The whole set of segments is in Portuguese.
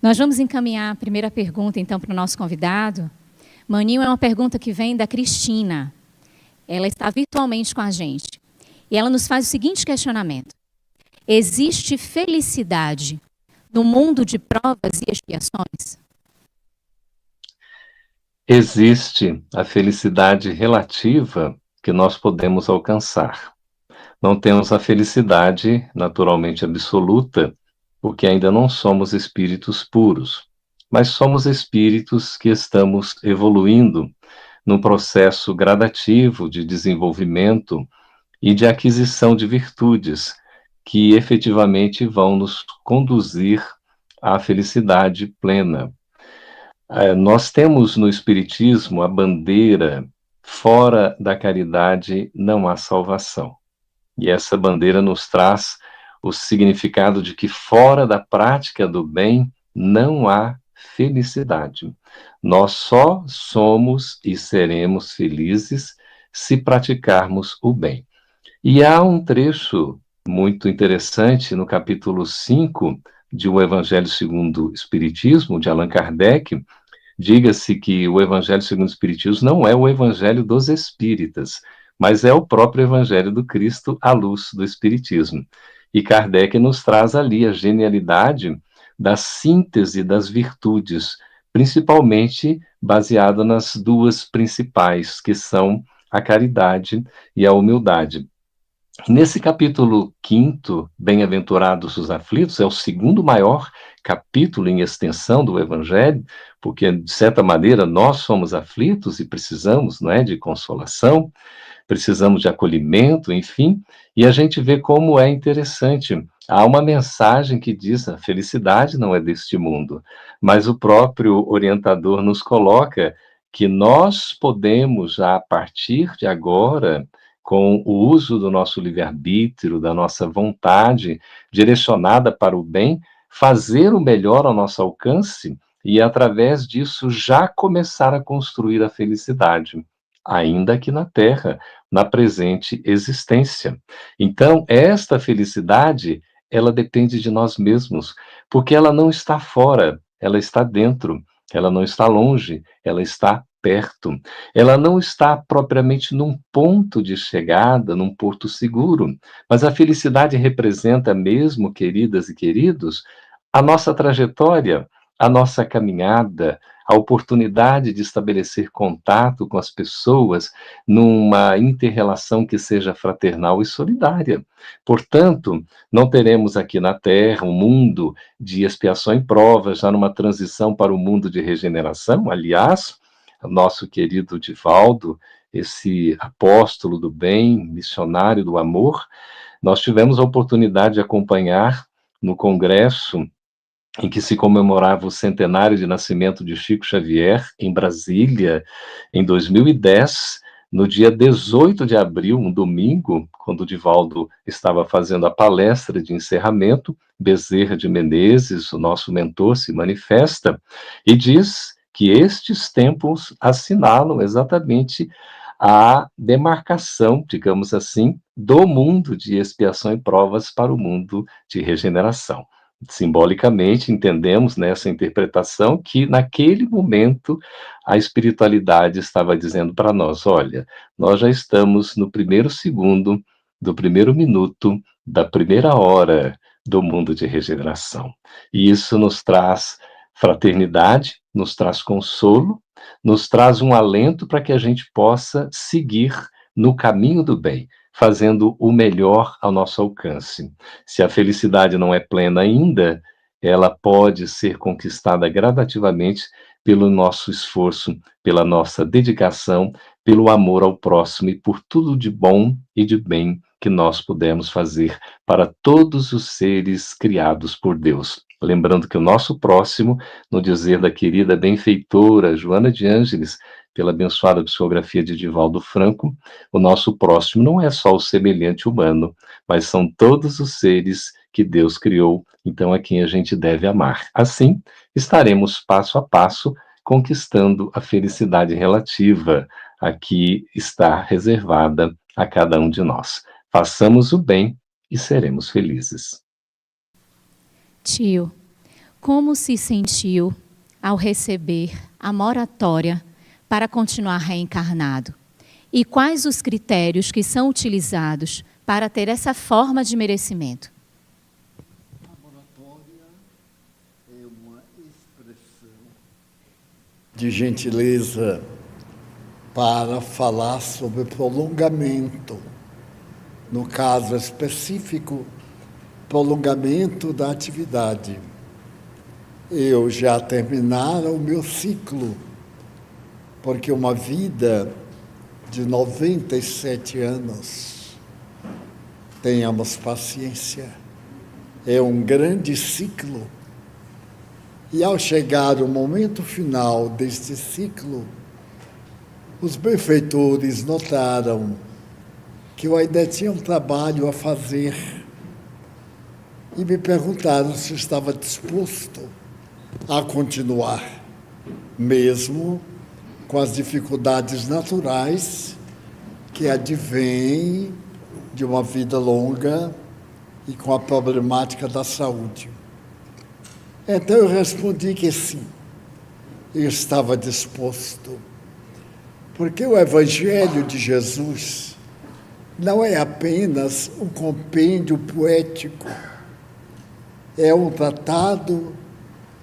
Nós vamos encaminhar a primeira pergunta, então, para o nosso convidado. Maninho, é uma pergunta que vem da Cristina. Ela está virtualmente com a gente. E ela nos faz o seguinte questionamento. Existe felicidade no mundo de provas e expiações? Existe a felicidade relativa que nós podemos alcançar. Não temos a felicidade naturalmente absoluta, porque ainda não somos espíritos puros, mas somos espíritos que estamos evoluindo num processo gradativo de desenvolvimento e de aquisição de virtudes que efetivamente vão nos conduzir à felicidade plena. Nós temos no Espiritismo a bandeira: fora da caridade não há salvação. E essa bandeira nos traz o significado de que fora da prática do bem não há felicidade. Nós só somos e seremos felizes se praticarmos o bem. E há um trecho muito interessante no capítulo 5 de O Evangelho segundo o Espiritismo, de Allan Kardec. Diga-se que o Evangelho segundo o Espiritismo não é o Evangelho dos Espíritas, mas é o próprio Evangelho do Cristo à luz do Espiritismo. E Kardec nos traz ali a genialidade da síntese das virtudes, principalmente baseada nas duas principais, que são a caridade e a humildade. Nesse capítulo 5º, Bem-aventurados os aflitos, é o segundo maior capítulo em extensão do Evangelho, porque, de certa maneira, nós somos aflitos e precisamos, não é, de consolação, precisamos de acolhimento, enfim, e a gente vê como é interessante. Há uma mensagem que diz: a felicidade não é deste mundo, mas o próprio orientador nos coloca que nós podemos, já a partir de agora, com o uso do nosso livre-arbítrio, da nossa vontade direcionada para o bem, fazer o melhor ao nosso alcance e, através disso, já começar a construir a felicidade, ainda aqui na Terra, na presente existência. Então, esta felicidade, ela depende de nós mesmos, porque ela não está fora, ela está dentro, ela não está longe, ela está perto. Ela não está propriamente num ponto de chegada, num porto seguro, mas a felicidade representa mesmo, queridas e queridos, a nossa trajetória, a nossa caminhada, a oportunidade de estabelecer contato com as pessoas numa inter-relação que seja fraternal e solidária. Portanto, não teremos aqui na Terra um mundo de expiação e provas, já numa transição para o mundo de regeneração. Aliás, nosso querido Divaldo, esse apóstolo do bem, missionário do amor, nós tivemos a oportunidade de acompanhar no congresso em que se comemorava o centenário de nascimento de Chico Xavier, em Brasília, em 2010, no dia 18 de abril, um domingo, quando o Divaldo estava fazendo a palestra de encerramento, Bezerra de Menezes, o nosso mentor, se manifesta e diz que estes tempos assinalam exatamente a demarcação, digamos assim, do mundo de expiação e provas para o mundo de regeneração. Simbolicamente, entendemos nessa interpretação que, naquele momento, a espiritualidade estava dizendo para nós: olha, nós já estamos no primeiro segundo, do primeiro minuto, da primeira hora do mundo de regeneração. E isso nos traz fraternidade, nos traz consolo, nos traz um alento para que a gente possa seguir no caminho do bem, fazendo o melhor ao nosso alcance. Se a felicidade não é plena ainda, ela pode ser conquistada gradativamente pelo nosso esforço, pela nossa dedicação, pelo amor ao próximo e por tudo de bom e de bem que nós pudermos fazer para todos os seres criados por Deus. Lembrando que o nosso próximo, no dizer da querida benfeitora Joana de Ângeles, pela abençoada psicografia de Divaldo Franco, o nosso próximo não é só o semelhante humano, mas são todos os seres que Deus criou, então a quem a gente deve amar. Assim, estaremos passo a passo conquistando a felicidade relativa, a que está reservada a cada um de nós. Façamos o bem e seremos felizes. Tio, Como se sentiu ao receber a moratória para continuar reencarnado? E quais os critérios que são utilizados para ter essa forma de merecimento? A moratória é uma expressão de gentileza para falar sobre prolongamento. No caso específico, prolongamento da atividade. Eu já terminara o meu ciclo, porque uma vida de 97 anos, tenhamos paciência, é um grande ciclo. E ao chegar o momento final deste ciclo, os benfeitores notaram que eu ainda tinha um trabalho a fazer e me perguntaram se eu estava disposto a continuar, mesmo com as dificuldades naturais que advêm de uma vida longa e com a problemática da saúde. Então eu respondi que sim, eu estava disposto, porque o Evangelho de Jesus não é apenas um compêndio poético, é um tratado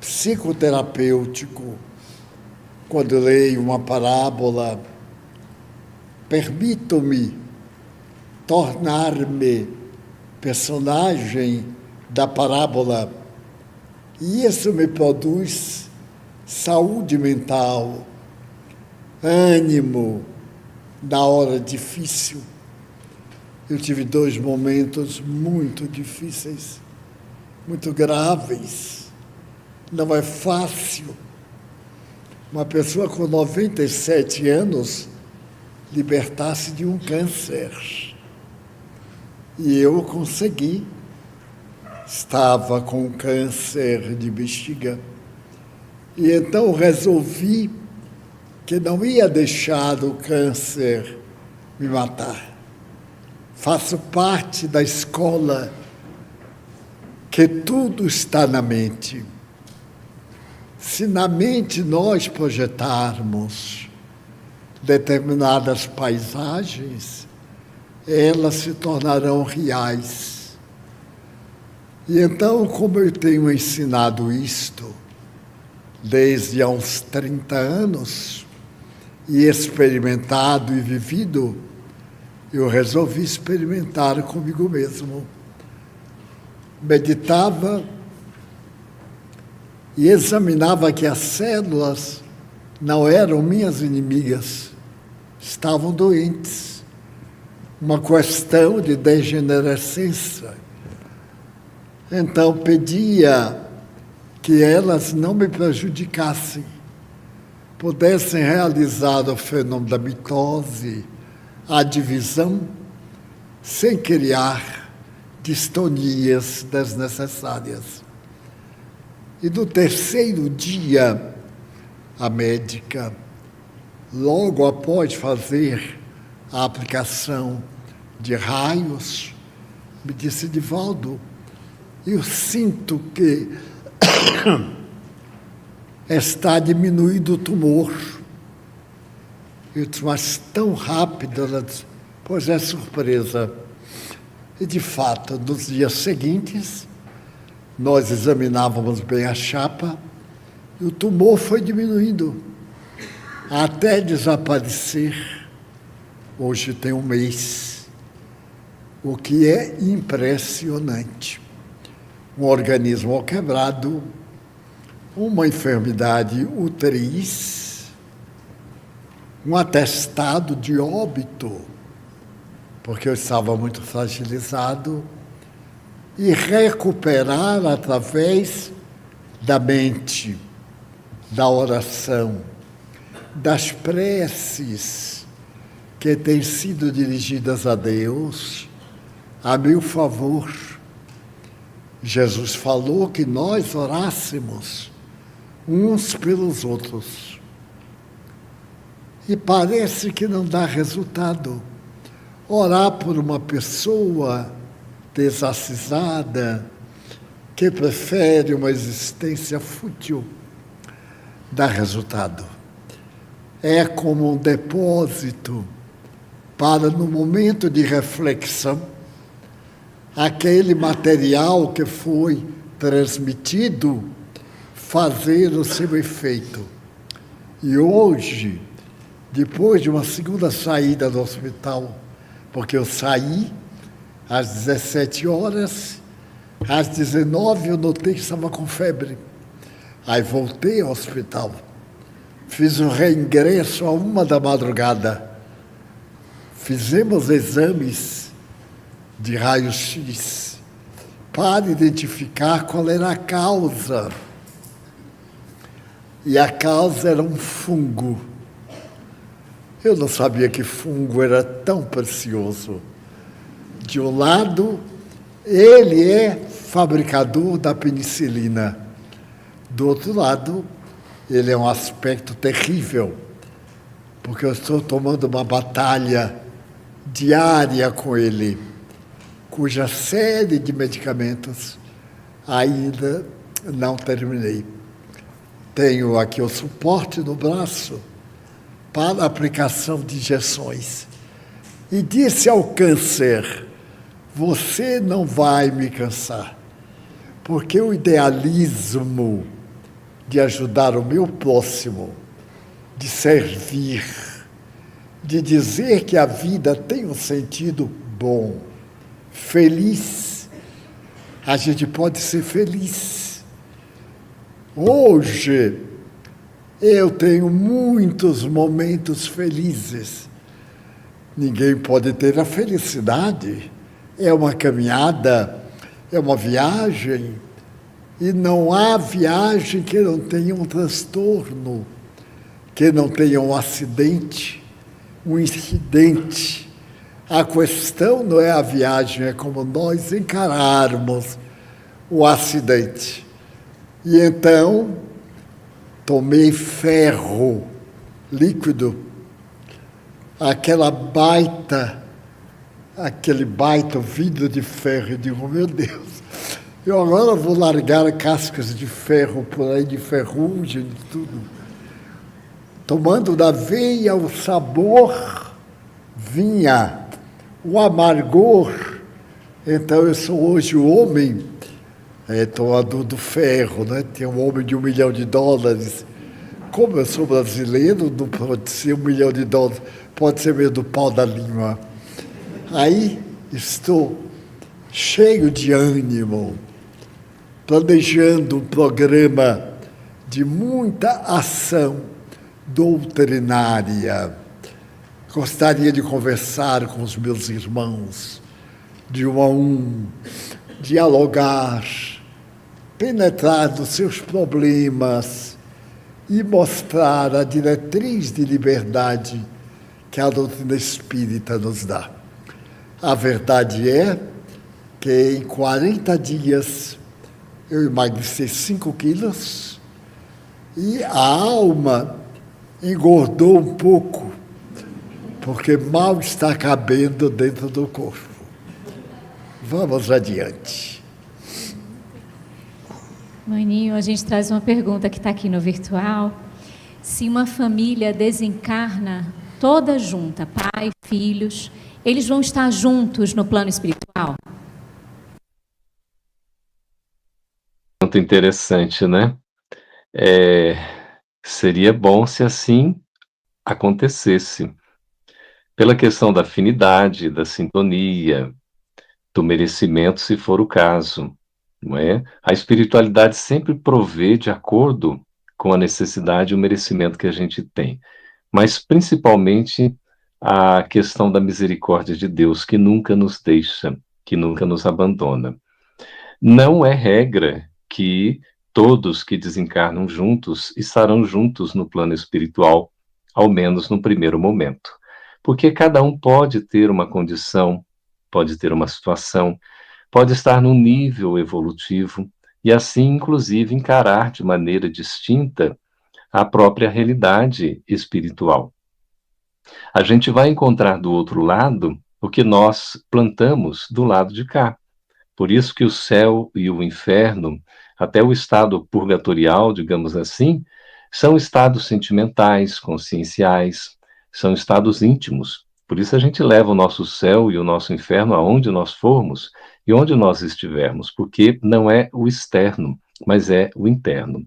psicoterapêutico. Quando eu leio uma parábola, permito-me tornar-me personagem da parábola, e isso me produz saúde mental, ânimo na hora difícil. Eu tive 2 momentos muito difíceis, muito graves. Não é fácil uma pessoa com 97 anos libertar-se de um câncer. E eu consegui. Estava com câncer de bexiga. E então resolvi que não ia deixar o câncer me matar. Faço parte da escola que tudo está na mente. Se na mente nós projetarmos determinadas paisagens, elas se tornarão reais. E então, como eu tenho ensinado isto desde há uns 30 anos, e experimentado e vivido, eu resolvi experimentar comigo mesmo. Meditava e examinava que as células não eram minhas inimigas, estavam doentes. Uma questão de degenerescência. Então pedia que elas não me prejudicassem, pudessem realizar o fenômeno da mitose, a divisão, sem criar distonias desnecessárias. E no 3º dia, a médica, logo após fazer a aplicação de raios, me disse: Divaldo, eu sinto que está diminuindo o tumor. Eu disse: mas tão rápido? Ela disse: pois é, surpresa. E, de fato, nos dias seguintes, nós examinávamos bem a chapa e o tumor foi diminuindo até desaparecer. Hoje tem 1 mês, o que é impressionante. Um organismo quebrado, uma enfermidade ultriz, um atestado de óbito, porque eu estava muito fragilizado, e recuperar através da mente, da oração, das preces que têm sido dirigidas a Deus, a meu favor. Jesus falou que nós orássemos uns pelos outros. E parece que não dá resultado. Orar por uma pessoa desacisada, que prefere uma existência fútil dá resultado. É como um depósito para, no momento de reflexão, aquele material que foi transmitido fazer o seu efeito. E hoje, depois de uma segunda saída do hospital, porque eu saí às 17 horas, às 19 eu notei que estava com febre. Aí voltei ao hospital, fiz um reingresso à 1 da madrugada. Fizemos exames de raio-x para identificar qual era a causa. E a causa era um fungo. Eu não sabia que fungo era tão precioso. De um lado, ele é fabricador da penicilina. Do outro lado, ele é um aspecto terrível, porque eu estou tomando uma batalha diária com ele, cuja série de medicamentos ainda não terminei. Tenho aqui o suporte no braço para a aplicação de injeções. E disse ao câncer: você não vai me cansar, porque o idealismo de ajudar o meu próximo, de servir, de dizer que a vida tem um sentido bom, feliz, a gente pode ser feliz. Hoje, eu tenho muitos momentos felizes. Ninguém pode ter a felicidade. É uma caminhada, é uma viagem, e não há viagem que não tenha um transtorno, que não tenha um acidente, um incidente. A questão não é a viagem, é como nós encararmos o acidente. E então, tomei ferro líquido, aquele baita vidro de ferro, e digo, meu Deus, eu agora vou largar cascas de ferro por aí, de ferrugem, de tudo. Tomando da veia o sabor, vinha o amargor. Então eu sou hoje o homem tomador do ferro, né? Tem um homem de $1 milhão. Como eu sou brasileiro, não pode ser $1 milhão, pode ser meio do pau da língua. Aí estou cheio de ânimo, planejando um programa de muita ação doutrinária. Gostaria de conversar com os meus irmãos, de um a um, dialogar, penetrar nos seus problemas e mostrar a diretriz de liberdade que a doutrina espírita nos dá. A verdade é que em 40 dias eu emagreci 5 quilos e a alma engordou um pouco, porque mal está cabendo dentro do corpo. Vamos adiante. Maninho, a gente traz uma pergunta que está aqui no virtual. Se uma família desencarna toda junta, pai, filhos, eles vão estar juntos no plano espiritual? Muito interessante, né? Seria bom se assim acontecesse. Pela questão da afinidade, da sintonia, do merecimento, se for o caso, não é? A espiritualidade sempre provê de acordo com a necessidade e o merecimento que a gente tem, mas principalmente a questão da misericórdia de Deus, que nunca nos deixa, que nunca nos abandona. Não é regra que todos que desencarnam juntos estarão juntos no plano espiritual, ao menos no primeiro momento, porque cada um pode ter uma condição, pode ter uma situação, pode estar num nível evolutivo e assim, inclusive, encarar de maneira distinta a própria realidade espiritual. A gente vai encontrar do outro lado o que nós plantamos do lado de cá. Por isso que o céu e o inferno, até o estado purgatorial, digamos assim, são estados sentimentais, conscienciais, são estados íntimos. Por isso a gente leva o nosso céu e o nosso inferno aonde nós formos e onde nós estivermos, porque não é o externo, mas é o interno.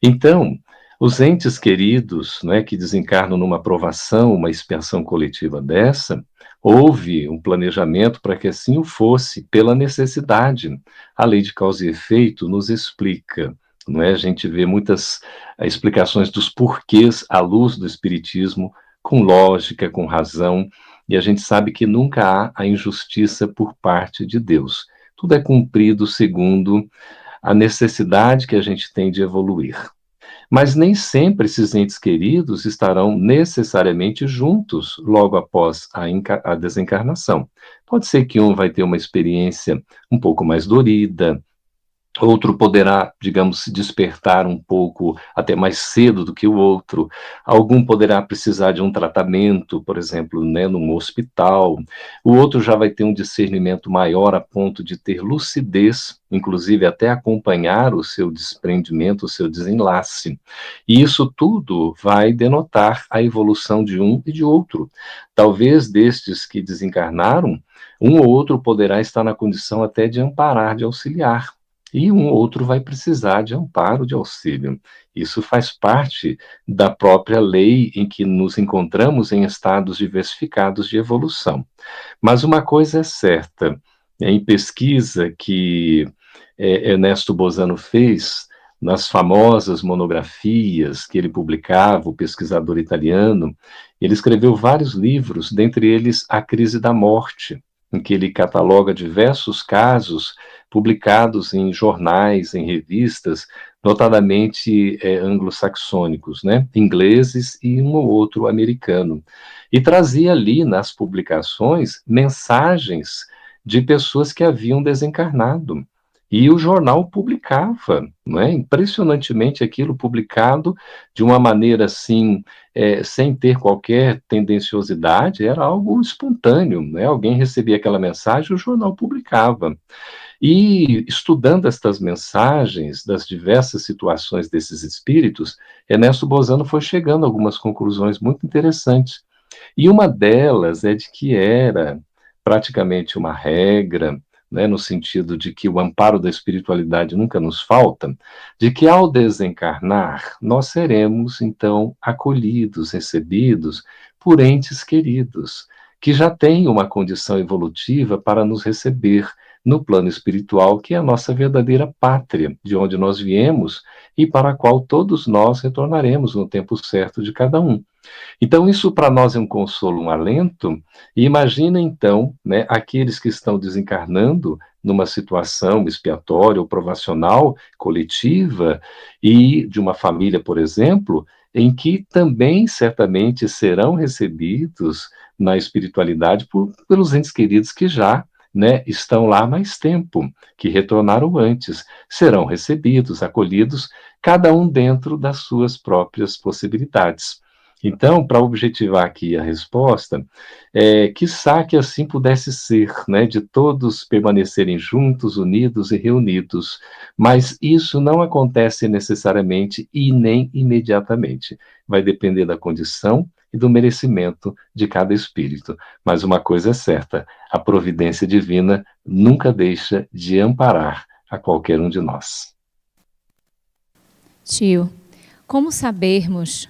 Então, os entes queridos, né, que desencarnam numa provação, uma expiação coletiva dessa, houve um planejamento para que assim o fosse, pela necessidade. A lei de causa e efeito nos explica, não é? A gente vê muitas explicações dos porquês à luz do Espiritismo, com lógica, com razão, e a gente sabe que nunca há a injustiça por parte de Deus. Tudo é cumprido segundo a necessidade que a gente tem de evoluir. Mas nem sempre esses entes queridos estarão necessariamente juntos logo após a desencarnação. Pode ser que um vai ter uma experiência um pouco mais dorida, outro poderá, digamos, se despertar um pouco até mais cedo do que o outro. Algum poderá precisar de um tratamento, por exemplo, né, num hospital. O outro já vai ter um discernimento maior a ponto de ter lucidez, inclusive até acompanhar o seu desprendimento, o seu desenlace. E isso tudo vai denotar a evolução de um e de outro. Talvez destes que desencarnaram, um ou outro poderá estar na condição até de amparar, de auxiliar. E um outro vai precisar de amparo, de auxílio. Isso faz parte da própria lei em que nos encontramos em estados diversificados de evolução. Mas uma coisa é certa, em pesquisa que Ernesto Bozano fez, nas famosas monografias que ele publicava, o pesquisador italiano, ele escreveu vários livros, dentre eles A Crise da Morte, em que ele cataloga diversos casos publicados em jornais, em revistas, notadamente anglo-saxônicos, né? Ingleses e um ou outro americano. E trazia ali nas publicações mensagens de pessoas que haviam desencarnado. E o jornal publicava, não é? Impressionantemente aquilo publicado de uma maneira assim, sem ter qualquer tendenciosidade, era algo espontâneo, né? Alguém recebia aquela mensagem, o jornal publicava. E estudando estas mensagens das diversas situações desses espíritos, Ernesto Bozano foi chegando a algumas conclusões muito interessantes. E uma delas é de que era praticamente uma regra, né, no sentido de que o amparo da espiritualidade nunca nos falta, de que ao desencarnar, nós seremos, então, acolhidos, recebidos por entes queridos, que já têm uma condição evolutiva para nos receber no plano espiritual, que é a nossa verdadeira pátria, de onde nós viemos e para a qual todos nós retornaremos no tempo certo de cada um. Então, isso para nós é um consolo, um alento, e imagina então, né, aqueles que estão desencarnando numa situação expiatória ou provacional, coletiva, e de uma família, por exemplo, em que também certamente serão recebidos na espiritualidade pelos entes queridos que já, né, estão lá há mais tempo, que retornaram antes, serão recebidos, acolhidos, cada um dentro das suas próprias possibilidades. Então, para objetivar aqui a resposta, quiçá que assim pudesse ser, né, de todos permanecerem juntos, unidos e reunidos, mas isso não acontece necessariamente e nem imediatamente. Vai depender da condição e do merecimento de cada espírito. Mas uma coisa é certa, a providência divina nunca deixa de amparar a qualquer um de nós. Tio, como sabermos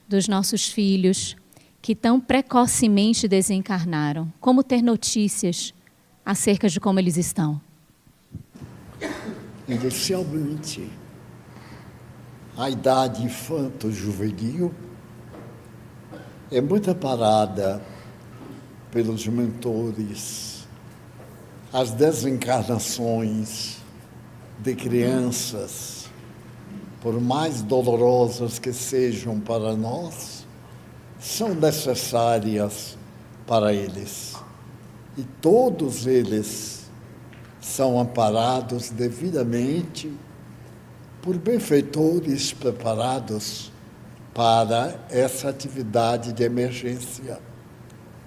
dos nossos filhos que tão precocemente desencarnaram? Como ter notícias acerca de como eles estão? Inicialmente, a idade infanto-juvenil é muito parada pelos mentores. As desencarnações de crianças, por mais dolorosas que sejam para nós, são necessárias para eles. E todos eles são amparados devidamente por benfeitores preparados para essa atividade de emergência.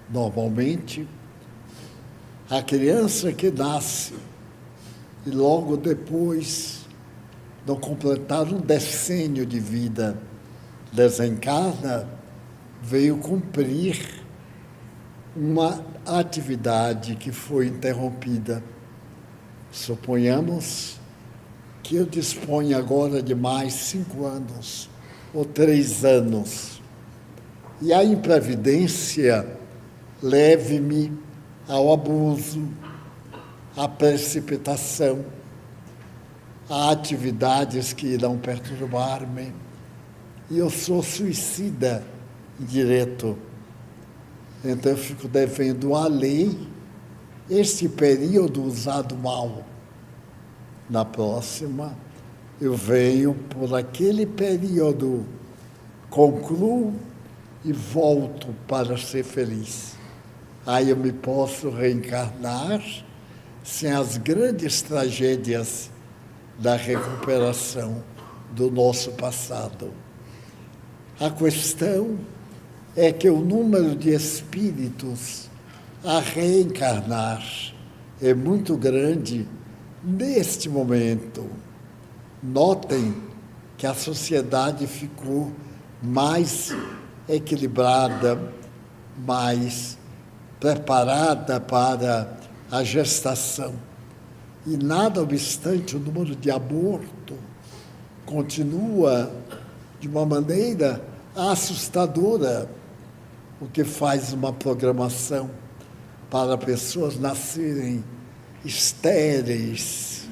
Normalmente, a criança que nasce e logo depois, no completar um decênio de vida, desencarna, veio cumprir uma atividade que foi interrompida. Suponhamos que eu disponha agora de mais 5 anos ou 3 anos, e a imprevidência leve-me ao abuso, à precipitação, a atividades que irão perturbar-me, e eu sou suicida indireto. Então eu fico devendo à lei esse período usado mal. Na próxima, eu venho por aquele período, concluo e volto para ser feliz. Aí eu me posso reencarnar sem as grandes tragédias da recuperação do nosso passado. A questão é que o número de espíritos a reencarnar é muito grande neste momento. Notem que a sociedade ficou mais equilibrada, mais preparada para a gestação. E, nada obstante, o número de aborto continua de uma maneira assustadora, o que faz uma programação para pessoas nascerem estéreis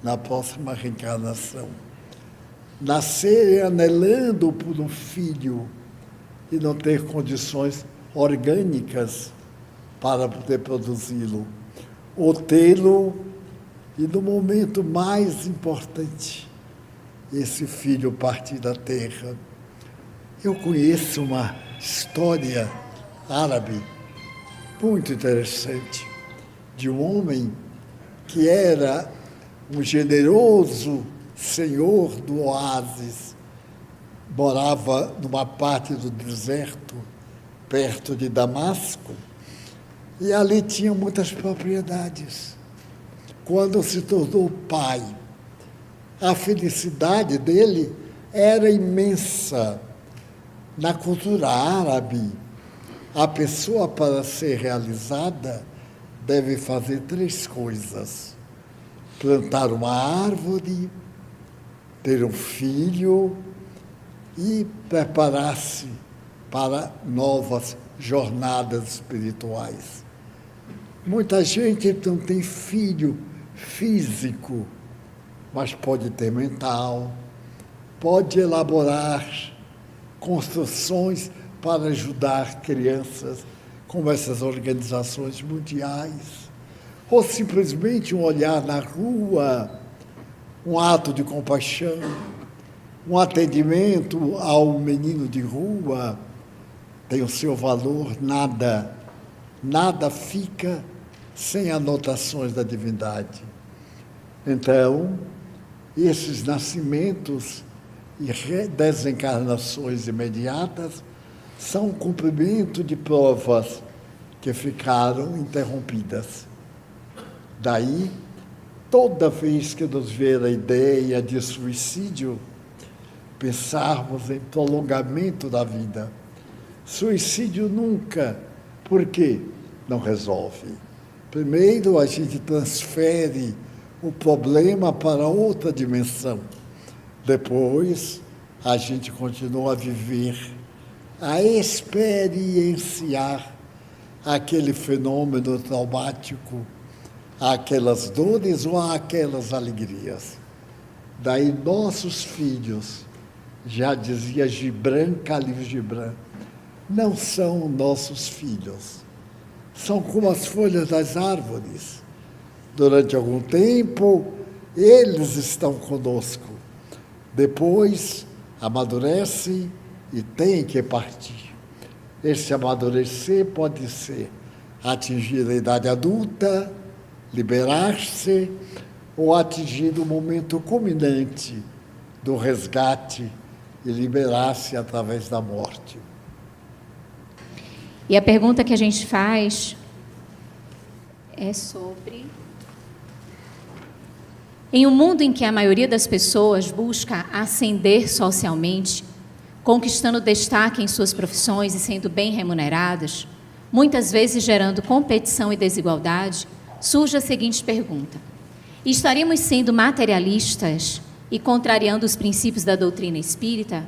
na próxima reencarnação. Nascerem anelando por um filho e não ter condições orgânicas para poder produzi-lo, ou tê-lo, e no momento mais importante, esse filho partir da terra. Eu conheço uma história árabe muito interessante de um homem que era um generoso senhor do oásis, morava numa parte do deserto, perto de Damasco, e ali tinha muitas propriedades. Quando se tornou pai, a felicidade dele era imensa. Na cultura árabe, a pessoa, para ser realizada, deve fazer 3 coisas: plantar uma árvore, ter um filho e preparar-se para novas jornadas espirituais. Muita gente não tem filho físico, mas pode ter mental, pode elaborar construções para ajudar crianças, como essas organizações mundiais, ou simplesmente um olhar na rua, um ato de compaixão, um atendimento ao menino de rua, tem o seu valor. Nada fica sem anotações da divindade. Então, esses nascimentos e desencarnações imediatas são um cumprimento de provas que ficaram interrompidas. Daí, toda vez que nos vier a ideia de suicídio, pensarmos em prolongamento da vida. Suicídio nunca, porque não resolve. Primeiro, a gente transfere o problema para outra dimensão. Depois, a gente continua a viver, a experienciar aquele fenômeno traumático, aquelas dores ou aquelas alegrias. Daí, nossos filhos, já dizia Gibran, Khalil Gibran, não são nossos filhos. São como as folhas das árvores. Durante algum tempo, eles estão conosco. Depois, amadurece e tem que partir. Esse amadurecer pode ser atingir a idade adulta, liberar-se, ou atingir o momento culminante do resgate e liberar-se através da morte. E a pergunta que a gente faz é sobre Em um mundo em que a maioria das pessoas busca ascender socialmente, conquistando destaque em suas profissões e sendo bem remuneradas, muitas vezes gerando competição e desigualdade, surge a seguinte pergunta: estaríamos sendo materialistas e contrariando os princípios da doutrina espírita?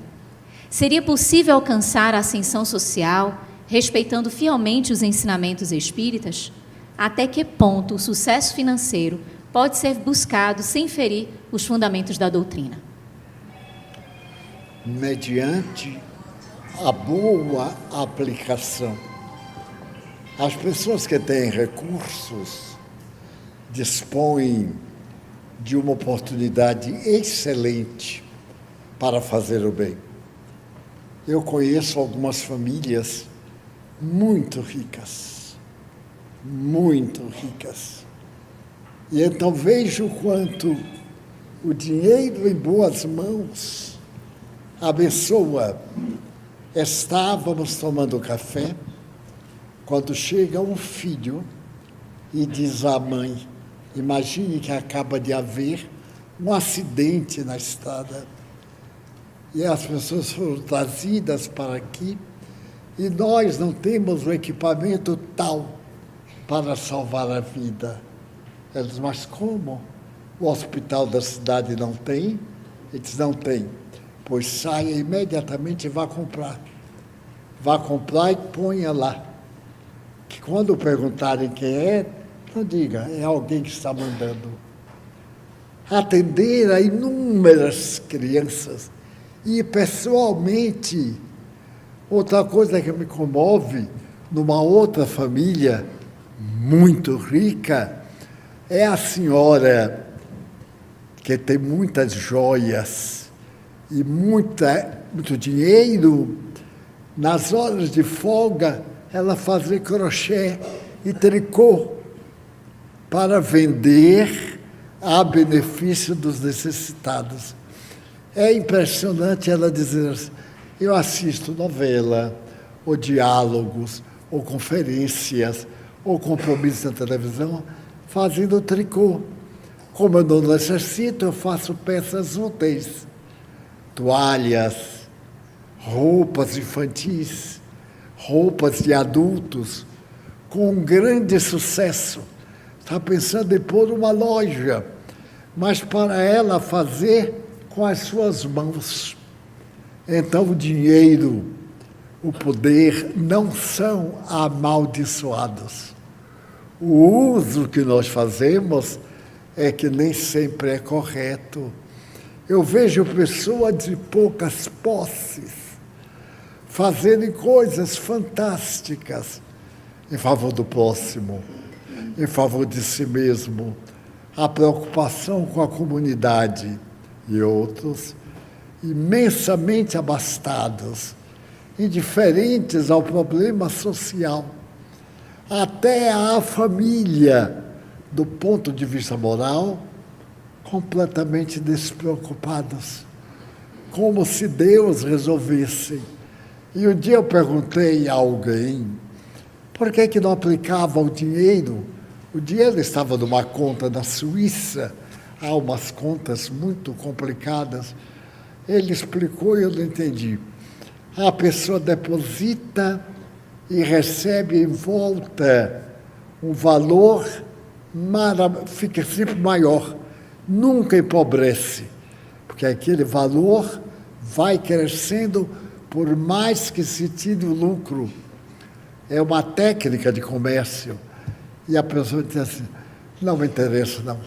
Seria possível alcançar a ascensão social respeitando fielmente os ensinamentos espíritas? Até que ponto o sucesso financeiro pode ser buscado sem ferir os fundamentos da doutrina? Mediante a boa aplicação. As pessoas que têm recursos dispõem de uma oportunidade excelente para fazer o bem. Eu conheço algumas famílias muito ricas, e então vejo quanto o dinheiro em boas mãos abençoa. Estávamos tomando café quando chega um filho e diz à mãe: imagine que acaba de haver um acidente na estrada e as pessoas foram trazidas para aqui e nós não temos o equipamento tal para salvar a vida. Ela diz: mas como? O hospital da cidade não tem? Ele diz: não tem. Pois saia imediatamente e vá comprar. Vá comprar e ponha lá. Que quando perguntarem quem é, não diga, é alguém que está mandando. Atender a inúmeras crianças. E, pessoalmente, outra coisa que me comove, numa outra família muito rica, é a senhora que tem muitas joias e muito dinheiro. Nas horas de folga, ela fazia crochê e tricô para vender a benefício dos necessitados. É impressionante ela dizer assim: eu assisto novela, ou diálogos, ou conferências, ou compromissos na televisão, fazendo tricô. Como eu não necessito, eu faço peças úteis, toalhas, roupas infantis, roupas de adultos, com um grande sucesso. Está pensando em pôr uma loja, mas para ela fazer com as suas mãos. Então o dinheiro, o poder não são amaldiçoados. O uso que nós fazemos é que nem sempre é correto. Eu vejo pessoas de poucas posses fazerem coisas fantásticas em favor do próximo, em favor de si mesmo, a preocupação com a comunidade, e outros imensamente abastados, indiferentes ao problema social, até a família, do ponto de vista moral, completamente despreocupados, como se Deus resolvesse. E um dia eu perguntei a alguém por que não aplicava o dinheiro. O dinheiro estava numa conta na Suíça, há umas contas muito complicadas. Ele explicou e eu não entendi. A pessoa deposita e recebe em volta um valor, fica sempre maior, nunca empobrece, porque aquele valor vai crescendo por mais que se tire o lucro. É uma técnica de comércio. E a pessoa diz assim: não me interessa, não.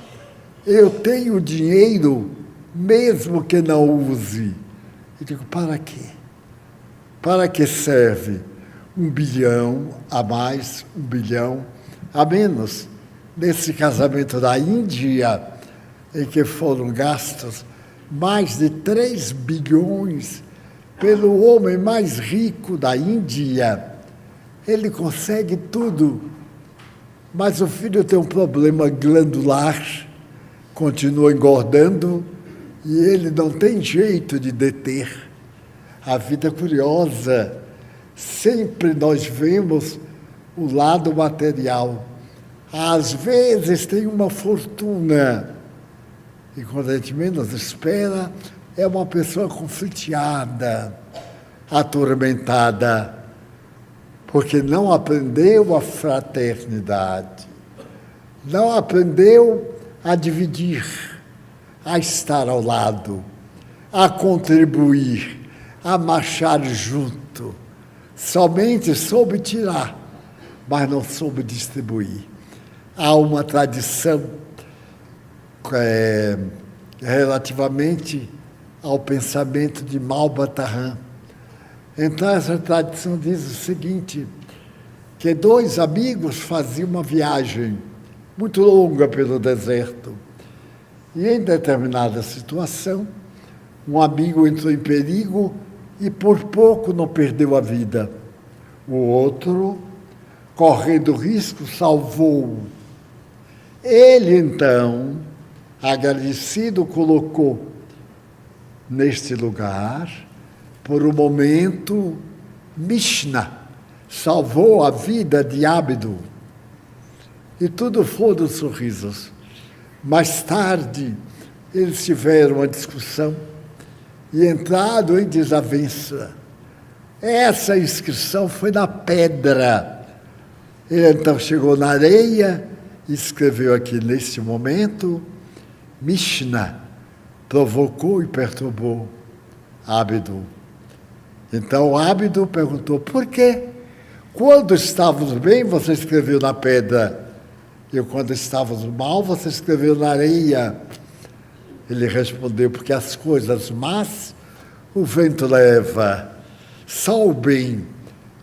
Eu tenho dinheiro, mesmo que não use. Eu digo: para quê? Para que serve 1 bilhão a mais, 1 bilhão a menos? Nesse casamento da Índia, em que foram gastos mais de 3 bilhões pelo homem mais rico da Índia, ele consegue tudo, mas o filho tem um problema glandular, continua engordando e ele não tem jeito de deter. A vida é curiosa. Sempre nós vemos o lado material. Às vezes tem uma fortuna E quando a gente menos espera, é uma pessoa confliteada, atormentada, porque não aprendeu a fraternidade, não aprendeu a dividir, a estar ao lado, a contribuir, a marchar junto. Somente soube tirar, mas não soube distribuir. Há uma tradição relativamente ao pensamento de Malba-Tahan. Então, essa tradição diz o seguinte, que dois amigos faziam uma viagem muito longa pelo deserto. E, em determinada situação, um amigo entrou em perigo e, por pouco, não perdeu a vida. O outro, correndo risco, salvou-o. Ele, então, agradecido, colocou neste lugar, por um momento, Mishnah, salvou a vida de Ábido. E tudo foram sorrisos. Mais tarde, eles tiveram uma discussão e entraram em desavença. Essa inscrição foi na pedra. Ele então chegou na areia e escreveu aqui, neste momento, Mishnah, provocou e perturbou Ábido. Então Ábido perguntou, por quê? Quando estávamos bem, você escreveu na pedra. E quando estávamos mal, você escreveu na areia. Ele respondeu, porque as coisas más o vento leva. Só o bem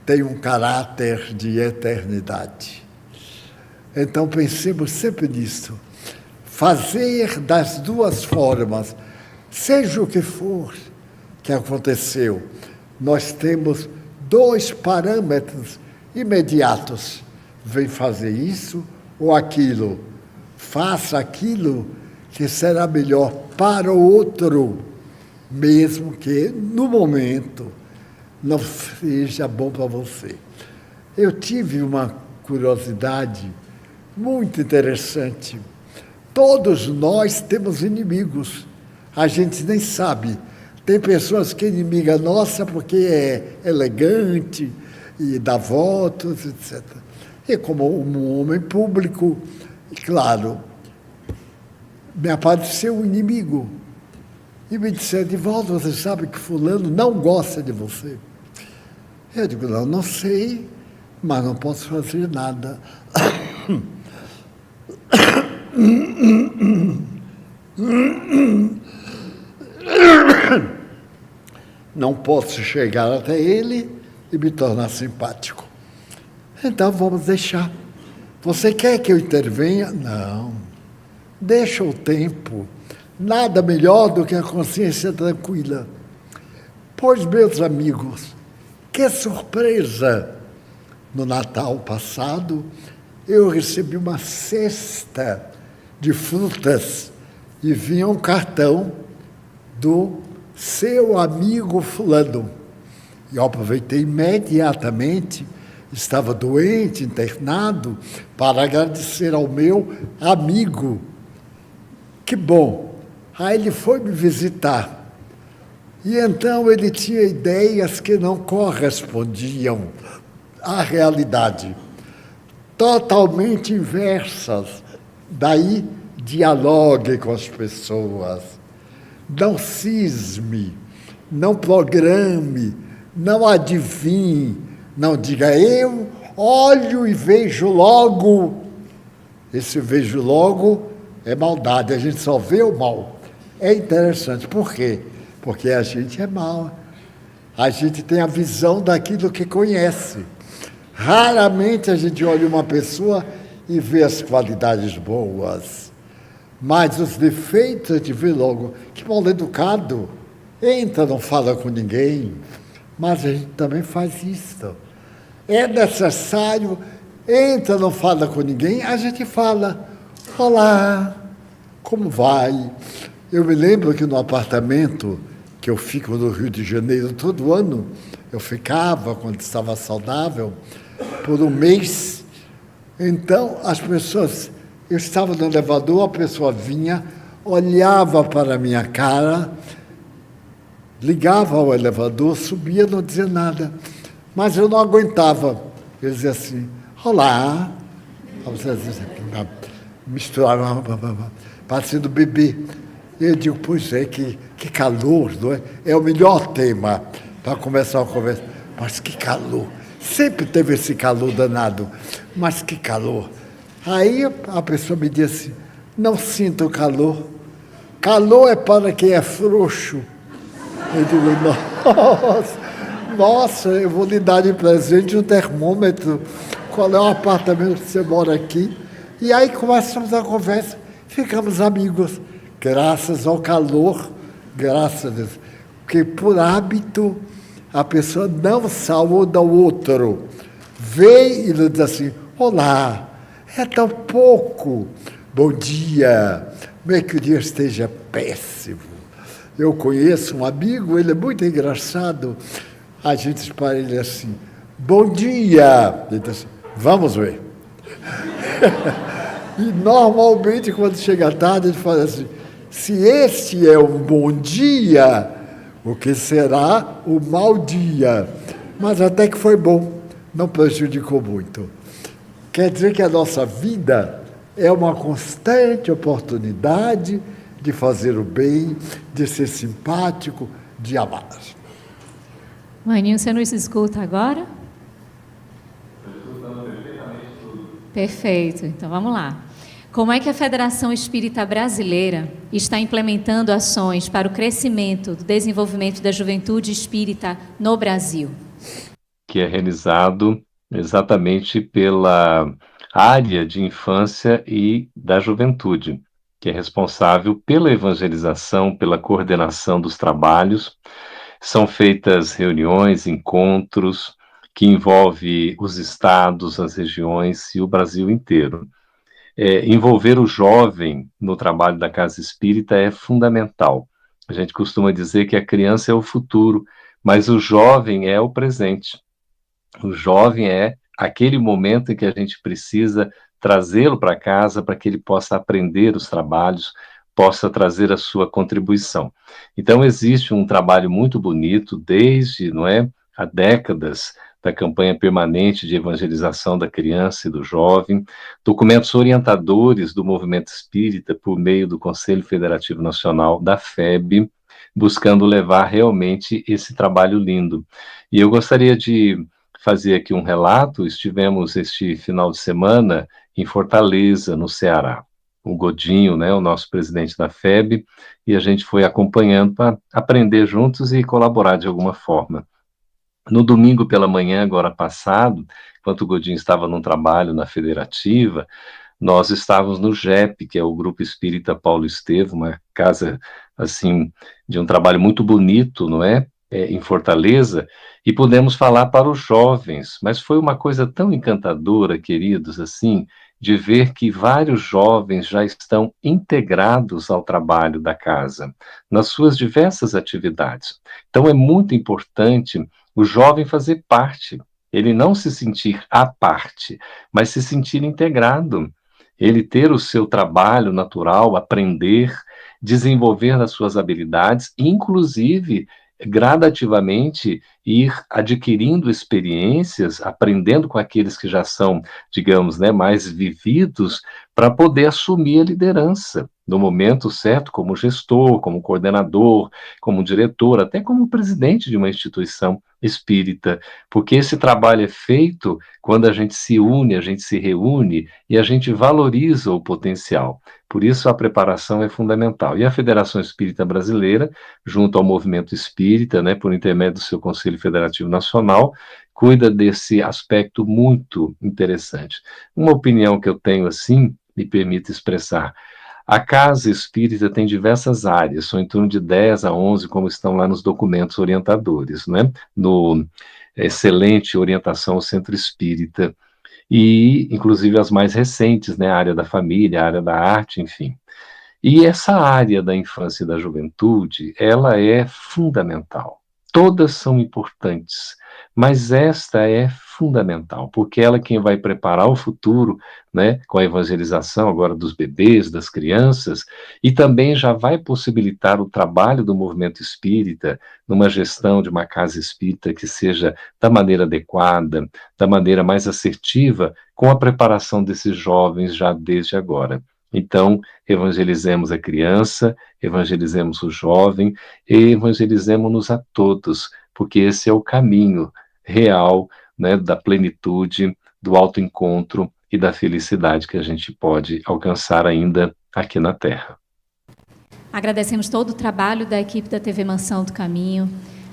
tem um caráter de eternidade. Então pensemos sempre nisso. Fazer das duas formas, seja o que for que aconteceu, nós temos dois parâmetros imediatos. Vem fazer isso ou aquilo. Faça aquilo que será melhor para o outro, mesmo que no momento não seja bom para você. Eu tive uma curiosidade muito interessante. Todos nós temos inimigos. A gente nem sabe. Tem pessoas que é inimiga nossa porque é elegante e dá votos, etc. E como um homem público, claro, me apareceu um inimigo. E me disseram, Divaldo, você sabe que fulano não gosta de você? Eu digo, não sei, mas não posso fazer nada. Não posso chegar até ele e me tornar simpático. Então vamos deixar. Você quer que eu intervenha? Não. Deixa o tempo. Nada melhor do que a consciência tranquila. Pois, meus amigos, que surpresa! No Natal passado, eu recebi uma cesta de frutas e vinha um cartão do seu amigo fulano. E eu aproveitei imediatamente, estava doente, internado, para agradecer ao meu amigo. Que bom! Aí ele foi me visitar. E então ele tinha ideias que não correspondiam à realidade, totalmente inversas. Daí, dialogue com as pessoas. Não cisme, não programe, não adivinhe, não diga eu olho e vejo logo. Esse vejo logo é maldade, a gente só vê o mal. É interessante, por quê? Porque a gente é mau. A gente tem a visão daquilo que conhece. Raramente a gente olha uma pessoa e vê as qualidades boas. Mas os defeitos a gente vê logo. Que mal educado. Entra, não fala com ninguém. Mas a gente também faz isso. É necessário, entra, não fala com ninguém, a gente fala, olá, como vai? Eu me lembro que no apartamento que eu fico no Rio de Janeiro todo ano, eu ficava, quando estava saudável, por um mês. Então, as pessoas, eu estava no elevador, a pessoa vinha, olhava para a minha cara, ligava ao elevador, subia, não dizia nada. Mas eu não aguentava. Ele dizia assim, olá. Misturava, parecendo bebê. Eu digo, pois é, que calor, não é? É o melhor tema para começar a conversa. Mas que calor. Sempre teve esse calor danado. Mas que calor. Aí a pessoa me disse, não sinto calor. Calor é para quem é frouxo. Eu digo, nossa, eu vou lhe dar de presente um termômetro. Qual é o apartamento que você mora aqui? E aí começamos a conversa, ficamos amigos. Graças ao calor, graças a Deus. Porque por hábito, a pessoa não saúda o outro. Vem e diz assim, olá, é tão pouco. Bom dia, como é que o dia esteja péssimo. Eu conheço um amigo, ele é muito engraçado. A gente diz para ele assim, bom dia. Ele diz assim, vamos ver. E normalmente, quando chega a tarde, ele fala assim, se este é um bom dia, o que será o mau dia? Mas até que foi bom, não prejudicou muito. Quer dizer que a nossa vida é uma constante oportunidade de fazer o bem, de ser simpático, de amar. Maninho, você nos escuta agora? Perfeito, então vamos lá. Como é que a Federação Espírita Brasileira está implementando ações para o crescimento do desenvolvimento da juventude espírita no Brasil? Que é realizado exatamente pela área de infância e da juventude, que é responsável pela evangelização, pela coordenação dos trabalhos. São feitas reuniões, encontros, que envolvem os estados, as regiões e o Brasil inteiro. Envolver o jovem no trabalho da Casa Espírita é fundamental. A gente costuma dizer que a criança é o futuro, mas o jovem é o presente. O jovem é aquele momento em que a gente precisa trazê-lo para casa para que ele possa aprender os trabalhos, possa trazer a sua contribuição. Então, existe um trabalho muito bonito desde, não é, há décadas, da campanha permanente de evangelização da criança e do jovem, documentos orientadores do movimento espírita por meio do Conselho Federativo Nacional, da FEB, buscando levar realmente esse trabalho lindo. E eu gostaria de fazer aqui um relato. Estivemos este final de semana em Fortaleza, no Ceará. O Godinho, né, o nosso presidente da FEB, e a gente foi acompanhando para aprender juntos e colaborar de alguma forma. No domingo pela manhã, agora passado, enquanto o Godinho estava num trabalho na Federativa, nós estávamos no GEP, que é o Grupo Espírita Paulo Estevam, uma casa, assim, de um trabalho muito bonito, não é? Em Fortaleza, e pudemos falar para os jovens, mas foi uma coisa tão encantadora, queridos, assim, de ver que vários jovens já estão integrados ao trabalho da casa, nas suas diversas atividades. Então é muito importante o jovem fazer parte, ele não se sentir à parte, mas se sentir integrado, ele ter o seu trabalho natural, aprender, desenvolver as suas habilidades, inclusive gradativamente ir adquirindo experiências, aprendendo com aqueles que já são, digamos, né, mais vividos, para poder assumir a liderança no momento certo, como gestor, como coordenador, como diretor, até como presidente de uma instituição espírita, porque esse trabalho é feito quando a gente se une, a gente se reúne e a gente valoriza o potencial. Por isso a preparação é fundamental. E a Federação Espírita Brasileira, junto ao Movimento Espírita, né, por intermédio do seu Conselho Federativo Nacional, cuida desse aspecto muito interessante. Uma opinião que eu tenho assim, me permite expressar. A Casa Espírita tem diversas áreas, são em torno de 10 a 11, como estão lá nos documentos orientadores, né? No excelente orientação ao Centro Espírita, e inclusive as mais recentes, né? A área da família, a área da arte, enfim. E essa área da infância e da juventude, ela é fundamental. Todas são importantes, mas esta é fundamental, porque ela é quem vai preparar o futuro, né, com a evangelização agora dos bebês, das crianças, e também já vai possibilitar o trabalho do movimento espírita, numa gestão de uma casa espírita que seja da maneira adequada, da maneira mais assertiva, com a preparação desses jovens já desde agora. Então, evangelizemos a criança, evangelizemos o jovem, e evangelizemos-nos a todos, porque esse é o caminho real, né, da plenitude, do autoencontro e da felicidade que a gente pode alcançar ainda aqui na Terra. Agradecemos todo o trabalho da equipe da TV Mansão do Caminho,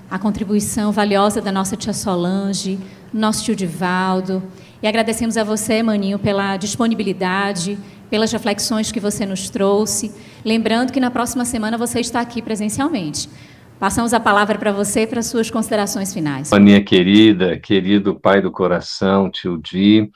a contribuição valiosa da nossa tia Solange, nosso tio Divaldo, e agradecemos a você, Maninho, pela disponibilidade, pelas reflexões que você nos trouxe. Lembrando que na próxima semana você está aqui presencialmente. Passamos a palavra para você para suas considerações finais. Maninha querida, querido pai do coração, tio Di,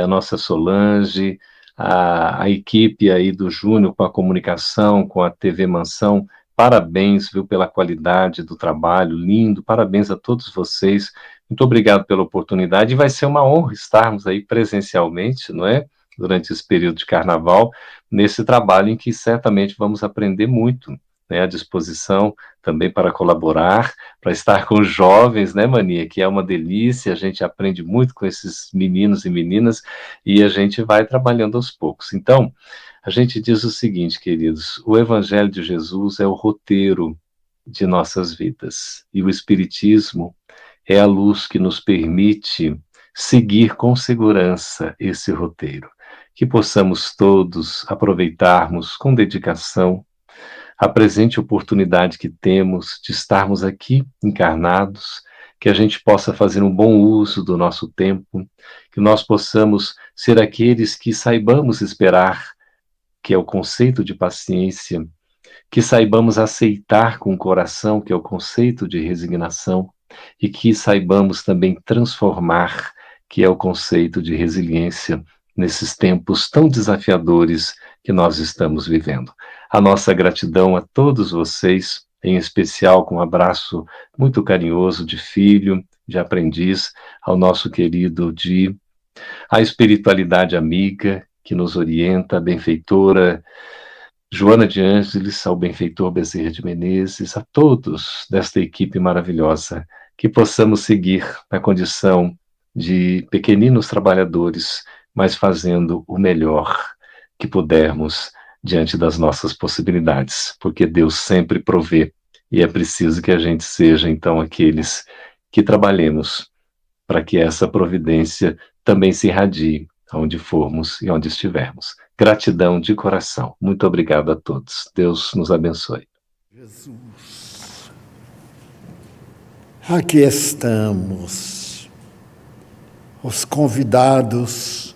a nossa Solange, a equipe aí do Júnior com a comunicação, com a TV Mansão, parabéns, viu, pela qualidade do trabalho, lindo, parabéns a todos vocês, muito obrigado pela oportunidade, e vai ser uma honra estarmos aí presencialmente, não é? Durante esse período de carnaval, nesse trabalho em que certamente vamos aprender muito, né, à disposição também para colaborar, para estar com os jovens, né, Mania, que é uma delícia, a gente aprende muito com esses meninos e meninas, e a gente vai trabalhando aos poucos. Então, a gente diz o seguinte, queridos, o Evangelho de Jesus é o roteiro de nossas vidas, e o Espiritismo é a luz que nos permite seguir com segurança esse roteiro. Que possamos todos aproveitarmos com dedicação a presente oportunidade que temos de estarmos aqui encarnados, que a gente possa fazer um bom uso do nosso tempo, que nós possamos ser aqueles que saibamos esperar, que é o conceito de paciência, que saibamos aceitar com o coração, que é o conceito de resignação, e que saibamos também transformar, que é o conceito de resiliência, nesses tempos tão desafiadores que nós estamos vivendo. A nossa gratidão a todos vocês, em especial com um abraço muito carinhoso de filho, de aprendiz, ao nosso querido Di, a espiritualidade amiga que nos orienta, a benfeitora Joana de Ângeles, ao benfeitor Bezerra de Menezes, a todos desta equipe maravilhosa, que possamos seguir na condição de pequeninos trabalhadores, mas fazendo o melhor que pudermos diante das nossas possibilidades, porque Deus sempre provê, e é preciso que a gente seja, então, aqueles que trabalhemos para que essa providência também se irradie aonde formos e onde estivermos. Gratidão de coração. Muito obrigado a todos. Deus nos abençoe. Jesus, aqui estamos, os convidados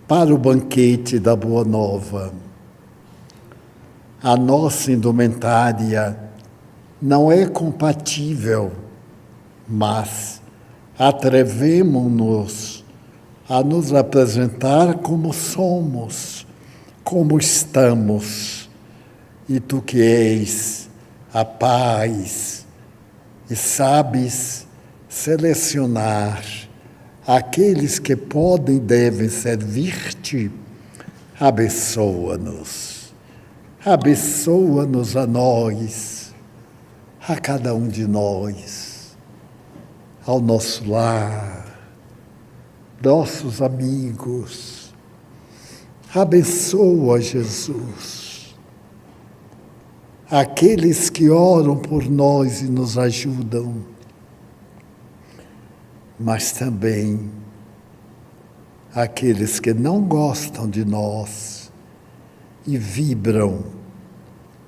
para o banquete da Boa Nova. A nossa indumentária não é compatível, mas atrevemo-nos a nos apresentar como somos, como estamos. E tu que és a paz e sabes selecionar aqueles que podem e devem servir-te, abençoa-nos. Abençoa-nos a nós, a cada um de nós, ao nosso lar, nossos amigos. Abençoa, Jesus, aqueles que oram por nós e nos ajudam, mas também aqueles que não gostam de nós e vibram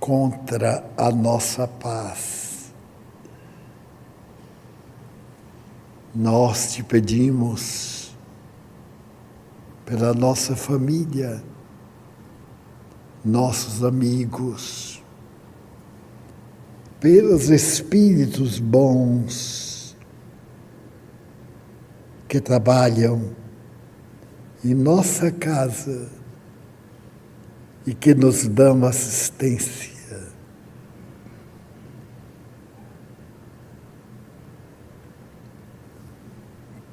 contra a nossa paz. Nós te pedimos pela nossa família, nossos amigos, pelos espíritos bons que trabalham em nossa casa e que nos dão assistência.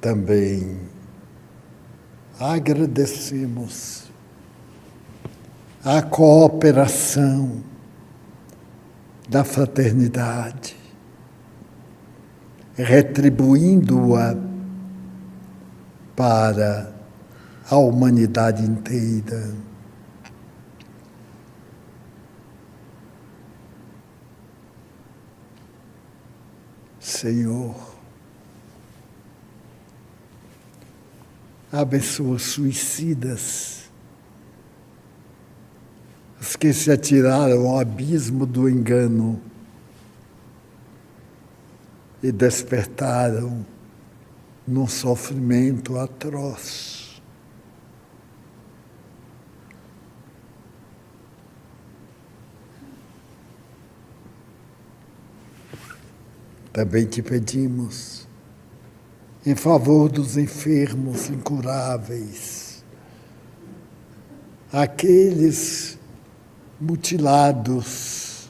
também agradecemos a cooperação da fraternidade, retribuindo-a para a humanidade inteira. Senhor, abençoa os suicidas, os que se atiraram ao abismo do engano e despertaram num sofrimento atroz. Também te pedimos em favor dos enfermos incuráveis, aqueles mutilados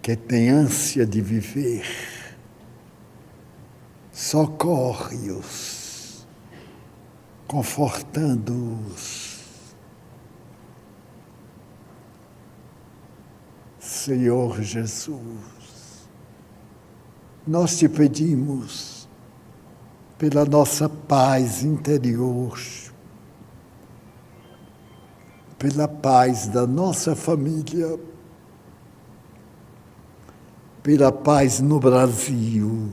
que têm ânsia de viver, socorre-os, confortando-os. Senhor Jesus, nós te pedimos pela nossa paz interior, pela paz da nossa família, pela paz no Brasil,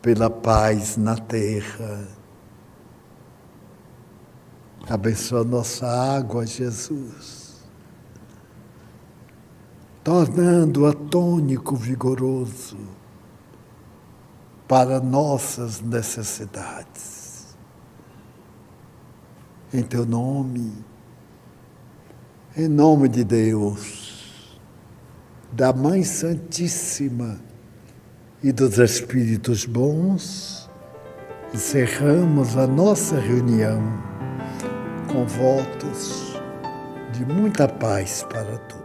pela paz na terra. Abençoa nossa água, Jesus, tornando-a tônico vigoroso para nossas necessidades. Em teu nome, em nome de Deus, da Mãe Santíssima e dos Espíritos bons, encerramos a nossa reunião com votos de muita paz para todos.